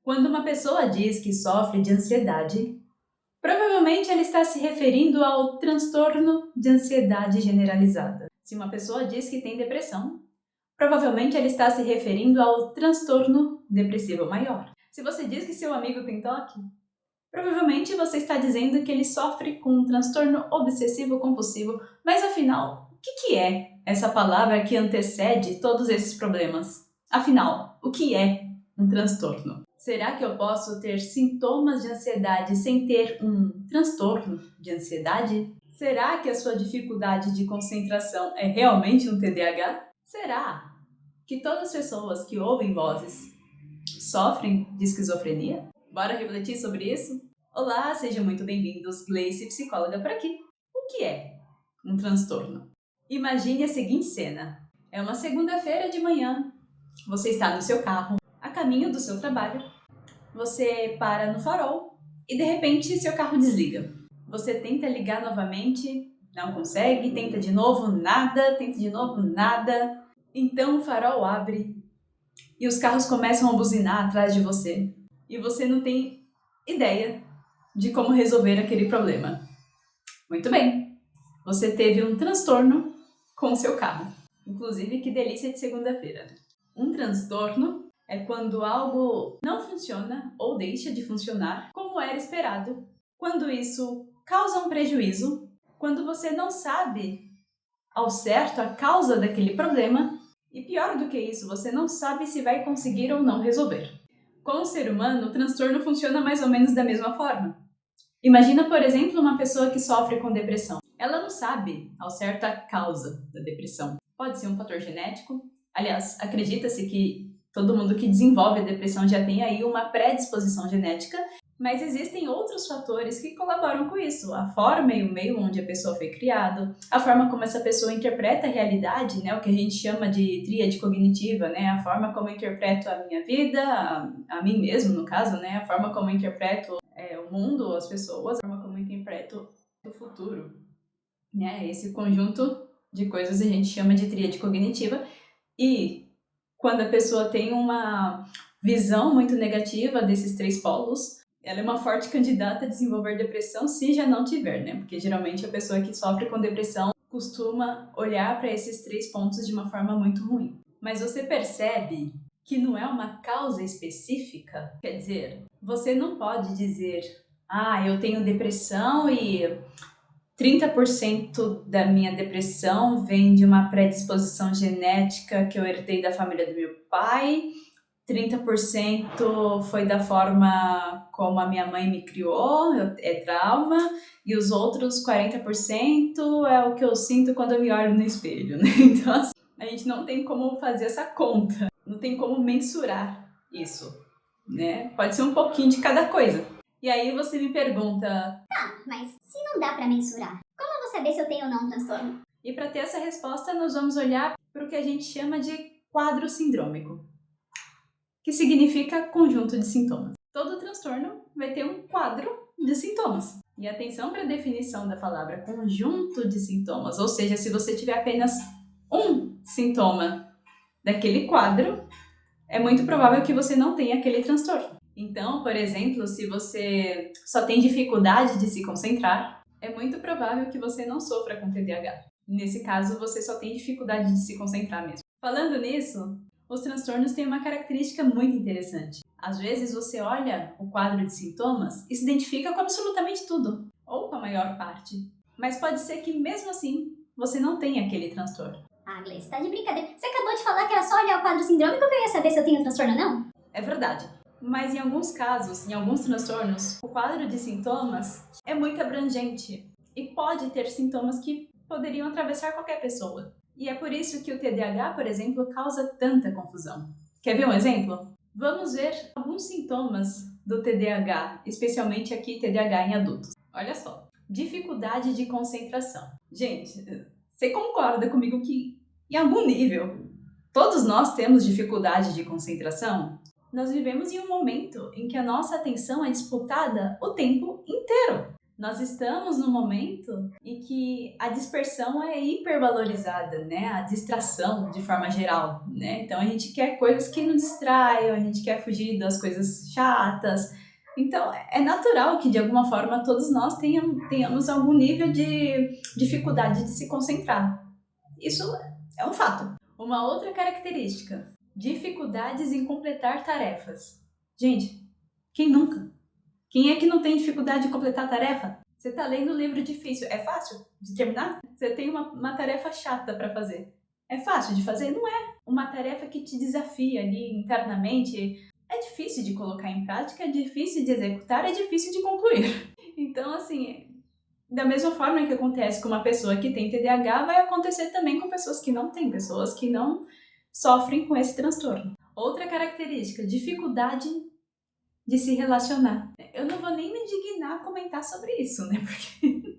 Quando uma pessoa diz que sofre de ansiedade, provavelmente ela está se referindo ao transtorno de ansiedade generalizada. Se uma pessoa diz que tem depressão, provavelmente ela está se referindo ao transtorno depressivo maior. Se você diz que seu amigo tem toque, provavelmente você está dizendo que ele sofre com um transtorno obsessivo-compulsivo, mas afinal, o que é essa palavra que antecede todos esses problemas? Afinal, o que é um transtorno? Será que eu posso ter sintomas de ansiedade sem ter um transtorno de ansiedade? Será que a sua dificuldade de concentração é realmente um TDAH? Será que todas as pessoas que ouvem vozes sofrem de esquizofrenia? Bora refletir sobre isso? Olá, sejam muito bem-vindos, Gleice, psicóloga, por aqui. O que é um transtorno? Imagine a seguinte cena. É uma segunda-feira de manhã, você está no seu carro, a caminho do seu trabalho, você para no farol e de repente seu carro desliga. Você tenta ligar novamente, não consegue, tenta de novo, nada, tenta de novo, nada. Então o farol abre e os carros começam a buzinar atrás de você. E você não tem ideia de como resolver aquele problema. Muito bem, você teve um transtorno com o seu carro. Inclusive, que delícia de segunda-feira. Um transtorno é quando algo não funciona ou deixa de funcionar como era esperado. Quando isso causa um prejuízo, quando você não sabe ao certo a causa daquele problema, e pior do que isso, você não sabe se vai conseguir ou não resolver. Com o ser humano, o transtorno funciona mais ou menos da mesma forma. Imagina, por exemplo, uma pessoa que sofre com depressão. Ela não sabe ao certo a causa da depressão. Pode ser um fator genético. Aliás, acredita-se que todo mundo que desenvolve a depressão já tem aí uma predisposição genética, mas existem outros fatores que colaboram com isso. A forma e o meio onde a pessoa foi criada, a forma como essa pessoa interpreta a realidade, né, o que a gente chama de tríade cognitiva, né, a forma como eu interpreto a minha vida, a mim mesmo, no caso, né, a forma como eu interpreto o mundo, as pessoas, a forma como eu interpreto o futuro. Né, esse conjunto de coisas a gente chama de tríade cognitiva. E quando a pessoa tem uma visão muito negativa desses três polos, ela é uma forte candidata a desenvolver depressão se já não tiver, né? Porque geralmente a pessoa que sofre com depressão costuma olhar para esses três pontos de uma forma muito ruim. Mas você percebe que não é uma causa específica? Quer dizer, você não pode dizer, eu tenho depressão e 30% da minha depressão vem de uma predisposição genética que eu herdei da família do meu pai, 30% foi da forma como a minha mãe me criou, é trauma, e os outros 40% é o que eu sinto quando eu me olho no espelho, né? Então, assim, a gente não tem como fazer essa conta, não tem como mensurar isso, né? Pode ser um pouquinho de cada coisa. E aí você me pergunta, mas se não dá pra mensurar, como eu vou saber se eu tenho ou não um transtorno? E para ter essa resposta, nós vamos olhar para o que a gente chama de quadro sindrômico, que significa conjunto de sintomas. Todo transtorno vai ter um quadro de sintomas. E atenção para a definição da palavra conjunto de sintomas, ou seja, se você tiver apenas um sintoma daquele quadro, é muito provável que você não tenha aquele transtorno. Então, por exemplo, se você só tem dificuldade de se concentrar, é muito provável que você não sofra com TDAH. Nesse caso, você só tem dificuldade de se concentrar mesmo. Falando nisso, os transtornos têm uma característica muito interessante. Às vezes você olha o quadro de sintomas e se identifica com absolutamente tudo, ou com a maior parte. Mas pode ser que mesmo assim, você não tenha aquele transtorno. Gleice, tá de brincadeira. Você acabou de falar que era só olhar o quadro sindrômico que eu ia saber se eu tenho transtorno ou não? É verdade. Mas em alguns casos, em alguns transtornos, o quadro de sintomas é muito abrangente e pode ter sintomas que poderiam atravessar qualquer pessoa. E é por isso que o TDAH, por exemplo, causa tanta confusão. Quer ver um exemplo? Vamos ver alguns sintomas do TDAH, especialmente aqui TDAH em adultos. Olha só, dificuldade de concentração. Gente, você concorda comigo que em algum nível todos nós temos dificuldade de concentração? Nós vivemos em um momento em que a nossa atenção é disputada o tempo inteiro. Nós estamos num momento em que a dispersão é hipervalorizada, né? A distração, de forma geral, né? Então, a gente quer coisas que nos distraiam, a gente quer fugir das coisas chatas. Então, é natural que, de alguma forma, todos nós tenhamos algum nível de dificuldade de se concentrar. Isso é um fato. Uma outra característica: dificuldades em completar tarefas. Gente, quem nunca? Quem é que não tem dificuldade de completar a tarefa? Você está lendo um livro difícil, é fácil de terminar? Você tem uma tarefa chata para fazer. É fácil de fazer? Não é. Uma tarefa que te desafia ali internamente é difícil de colocar em prática, é difícil de executar, é difícil de concluir. Então, assim, da mesma forma que acontece com uma pessoa que tem TDAH, vai acontecer também com pessoas que não têm, pessoas que não sofrem com esse transtorno. Outra característica: dificuldade de se relacionar. Eu não vou nem me indignar a comentar sobre isso, né? Porque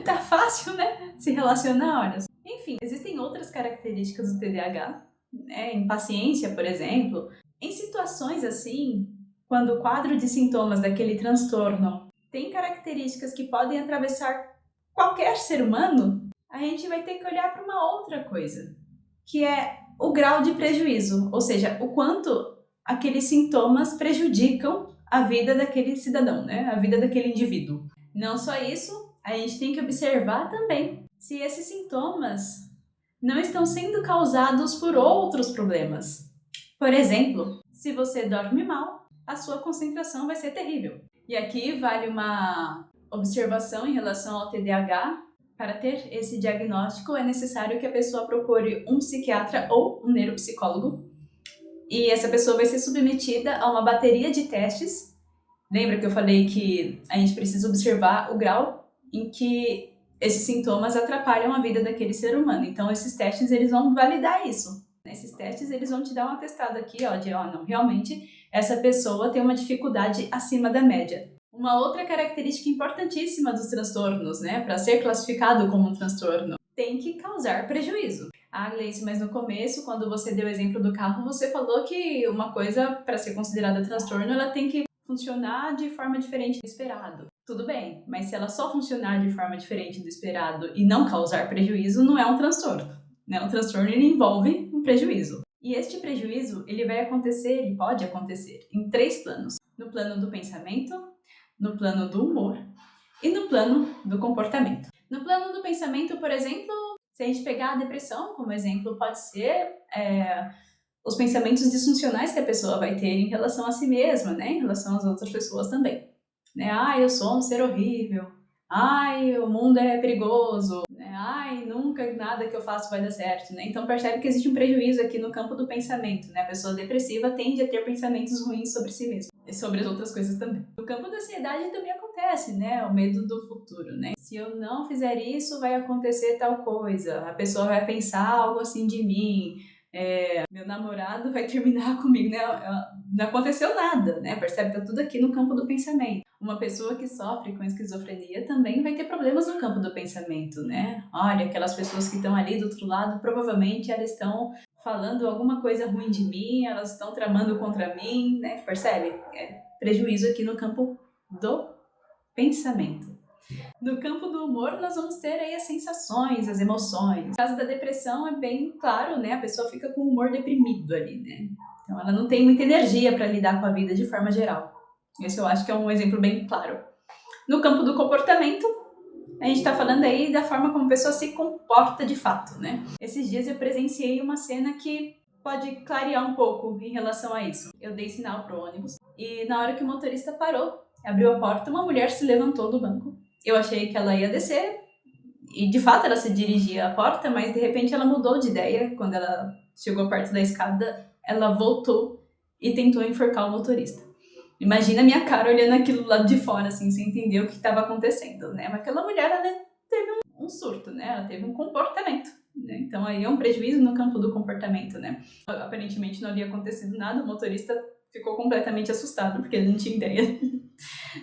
tá fácil, né? Se relacionar, olha. Enfim, existem outras características do TDAH, né? Impaciência, por exemplo. Em situações assim, quando o quadro de sintomas daquele transtorno tem características que podem atravessar qualquer ser humano, a gente vai ter que olhar para uma outra coisa, que é o grau de prejuízo, ou seja, o quanto aqueles sintomas prejudicam a vida daquele cidadão, né? A vida daquele indivíduo. Não só isso, a gente tem que observar também se esses sintomas não estão sendo causados por outros problemas. Por exemplo, se você dorme mal, a sua concentração vai ser terrível. E aqui vale uma observação em relação ao TDAH. Para ter esse diagnóstico, é necessário que a pessoa procure um psiquiatra ou um neuropsicólogo. E essa pessoa vai ser submetida a uma bateria de testes. Lembra que eu falei que a gente precisa observar o grau em que esses sintomas atrapalham a vida daquele ser humano. Então, esses testes, eles vão validar isso. Nesses testes, eles vão te dar um atestado aqui, ó, de, não, realmente, essa pessoa tem uma dificuldade acima da média. Uma outra característica importantíssima dos transtornos, né, para ser classificado como um transtorno, tem que causar prejuízo. Ah, Gleice, mas no começo, quando você deu o exemplo do carro, você falou que uma coisa, para ser considerada transtorno, ela tem que funcionar de forma diferente do esperado. Tudo bem, mas se ela só funcionar de forma diferente do esperado e não causar prejuízo, não é um transtorno. Né? Um transtorno, ele envolve um prejuízo. E este prejuízo, ele pode acontecer em 3 planos. No plano do pensamento, no plano do humor e no plano do comportamento. No plano do pensamento, por exemplo, se a gente pegar a depressão como exemplo, pode ser os pensamentos disfuncionais que a pessoa vai ter em relação a si mesma, né? Em relação às outras pessoas também. Né? Eu sou um ser horrível. O mundo é perigoso. Né? Nunca nada que eu faço vai dar certo. Né? Então percebe que existe um prejuízo aqui no campo do pensamento. Né? A pessoa depressiva tende a ter pensamentos ruins sobre si mesma. E sobre as outras coisas também. No campo da ansiedade também acontece, né? O medo do futuro, né? Se eu não fizer isso, vai acontecer tal coisa. A pessoa vai pensar algo assim de mim. Meu namorado vai terminar comigo, né? Não aconteceu nada, né? Percebe? Tá tudo aqui no campo do pensamento. Uma pessoa que sofre com esquizofrenia também vai ter problemas no campo do pensamento, né? Olha, aquelas pessoas que estão ali do outro lado, provavelmente elas estão falando alguma coisa ruim de mim, elas estão tramando contra mim, né? Percebe? Prejuízo aqui no campo do pensamento. No campo do humor, nós vamos ter aí as sensações, as emoções. No caso da depressão, é bem claro, né? A pessoa fica com o humor deprimido ali, né? Então, ela não tem muita energia para lidar com a vida de forma geral. Esse eu acho que é um exemplo bem claro. No campo do comportamento, a gente está falando aí da forma como a pessoa se comporta de fato, né? Esses dias eu presenciei uma cena que pode clarear um pouco em relação a isso. Eu dei sinal pro ônibus e na hora que o motorista parou, abriu a porta, uma mulher se levantou do banco. Eu achei que ela ia descer e de fato ela se dirigia à porta, mas de repente ela mudou de ideia. Quando ela chegou perto da escada, ela voltou e tentou enforcar o motorista. Imagina a minha cara olhando aquilo lá de fora, assim, sem entender o que estava acontecendo, né? Mas aquela mulher, ela teve um surto, né? Ela teve um comportamento, né? Então aí é um prejuízo no campo do comportamento, né? Aparentemente não havia acontecido nada, o motorista ficou completamente assustado, porque ele não tinha ideia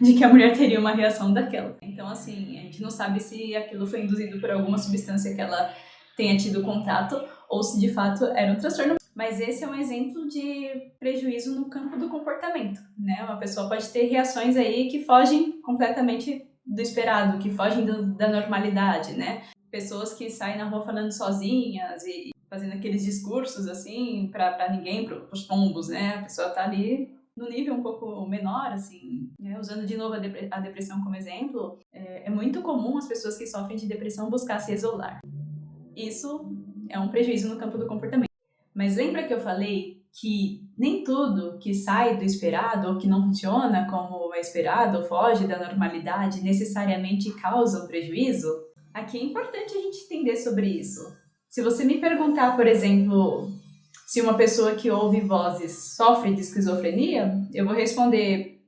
de que a mulher teria uma reação daquela. Então, assim, a gente não sabe se aquilo foi induzido por alguma substância que ela tenha tido contato ou se de fato era um transtorno. Mas esse é um exemplo de prejuízo no campo do comportamento, né? Uma pessoa pode ter reações aí que fogem completamente do esperado, que fogem da normalidade, né? Pessoas que saem na rua falando sozinhas e fazendo aqueles discursos assim pra ninguém, pros pombos, né? A pessoa tá ali no nível um pouco menor, assim, né? Usando de novo a depressão como exemplo, é muito comum as pessoas que sofrem de depressão buscar se isolar. Isso é um prejuízo no campo do comportamento. Mas lembra que eu falei que nem tudo que sai do esperado ou que não funciona como é esperado ou foge da normalidade necessariamente causa um prejuízo? Aqui é importante a gente entender sobre isso. Se você me perguntar, por exemplo, se uma pessoa que ouve vozes sofre de esquizofrenia, eu vou responder,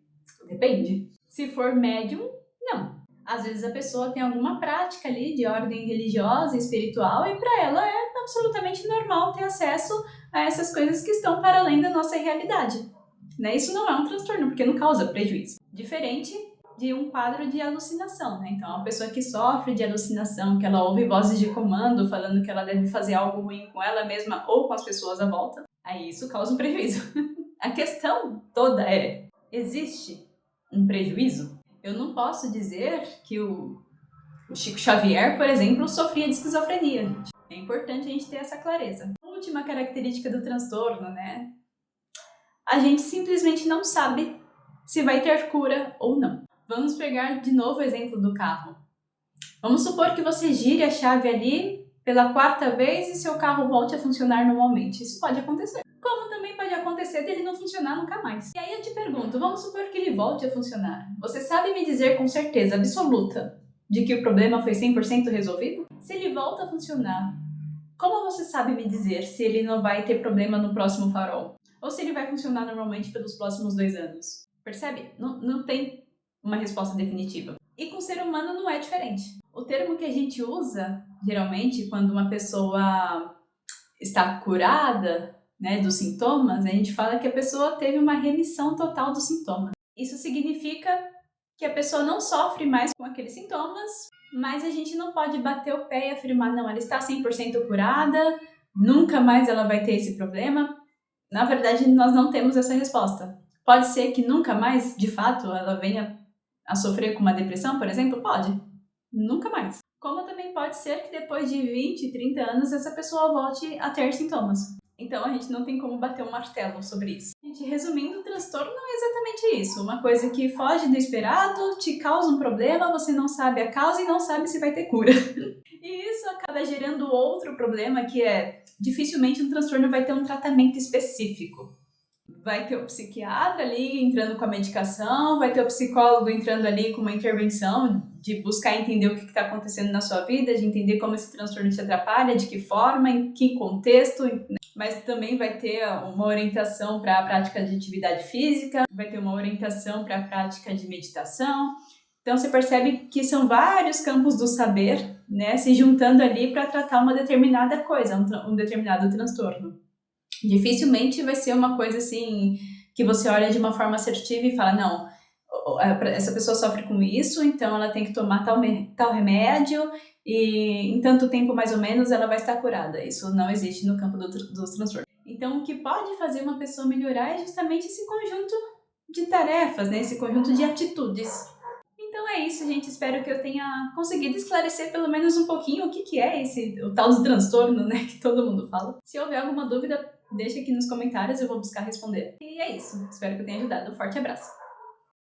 depende. Se for médium, não. Às vezes a pessoa tem alguma prática ali de ordem religiosa e espiritual e para ela é absolutamente normal ter acesso a essas coisas que estão para além da nossa realidade. Né? Isso não é um transtorno, porque não causa prejuízo. Diferente de um quadro de alucinação, né? Então, a pessoa que sofre de alucinação, que ela ouve vozes de comando falando que ela deve fazer algo ruim com ela mesma ou com as pessoas à volta, aí isso causa um prejuízo. A questão toda é, existe um prejuízo? Eu não posso dizer que o Chico Xavier, por exemplo, sofria de esquizofrenia, gente. É importante a gente ter essa clareza. A última característica do transtorno, né? A gente simplesmente não sabe se vai ter cura ou não. Vamos pegar de novo o exemplo do carro. Vamos supor que você gire a chave ali pela 4ª vez e seu carro volte a funcionar normalmente. Isso pode acontecer. Como também pode acontecer dele não funcionar nunca mais. E aí eu te pergunto, vamos supor que ele volte a funcionar. Você sabe me dizer com certeza absoluta de que o problema foi 100% resolvido? Se ele volta a funcionar, como você sabe me dizer se ele não vai ter problema no próximo farol? Ou se ele vai funcionar normalmente pelos próximos 2 anos? Percebe? Não tem uma resposta definitiva. E com o ser humano não é diferente. O termo que a gente usa, geralmente, quando uma pessoa está curada, né, dos sintomas, a gente fala que a pessoa teve uma remissão total dos sintomas. Isso significa que a pessoa não sofre mais com aqueles sintomas, mas a gente não pode bater o pé e afirmar, não, ela está 100% curada, nunca mais ela vai ter esse problema. Na verdade, nós não temos essa resposta. Pode ser que nunca mais, de fato, ela venha a sofrer com uma depressão, por exemplo? Pode. Nunca mais. Como também pode ser que depois de 20, 30 anos, essa pessoa volte a ter sintomas. Então, a gente não tem como bater um martelo sobre isso. Gente, resumindo, o transtorno é exatamente isso. Uma coisa que foge do esperado, te causa um problema, você não sabe a causa e não sabe se vai ter cura. E isso acaba gerando outro problema, que é, dificilmente um transtorno vai ter um tratamento específico. Vai ter o psiquiatra ali entrando com a medicação, vai ter o psicólogo entrando ali com uma intervenção de buscar entender o que está acontecendo na sua vida, de entender como esse transtorno te atrapalha, de que forma, em que contexto, mas também vai ter uma orientação para a prática de atividade física, vai ter uma orientação para a prática de meditação. Então você percebe que são vários campos do saber, né, se juntando ali para tratar uma determinada coisa, um determinado transtorno. Dificilmente vai ser uma coisa assim que você olha de uma forma assertiva e fala, não, essa pessoa sofre com isso, então ela tem que tomar tal remédio e em tanto tempo mais ou menos ela vai estar curada. Isso não existe no campo dos transtornos. Então o que pode fazer uma pessoa melhorar é justamente esse conjunto de tarefas, né? Esse conjunto de atitudes. Então é isso, gente. Espero que eu tenha conseguido esclarecer pelo menos um pouquinho o que é o tal do transtorno, né? Que todo mundo fala. Se houver alguma dúvida, deixa aqui nos comentários, eu vou buscar responder. E é isso. Espero que eu tenha ajudado. Um forte abraço.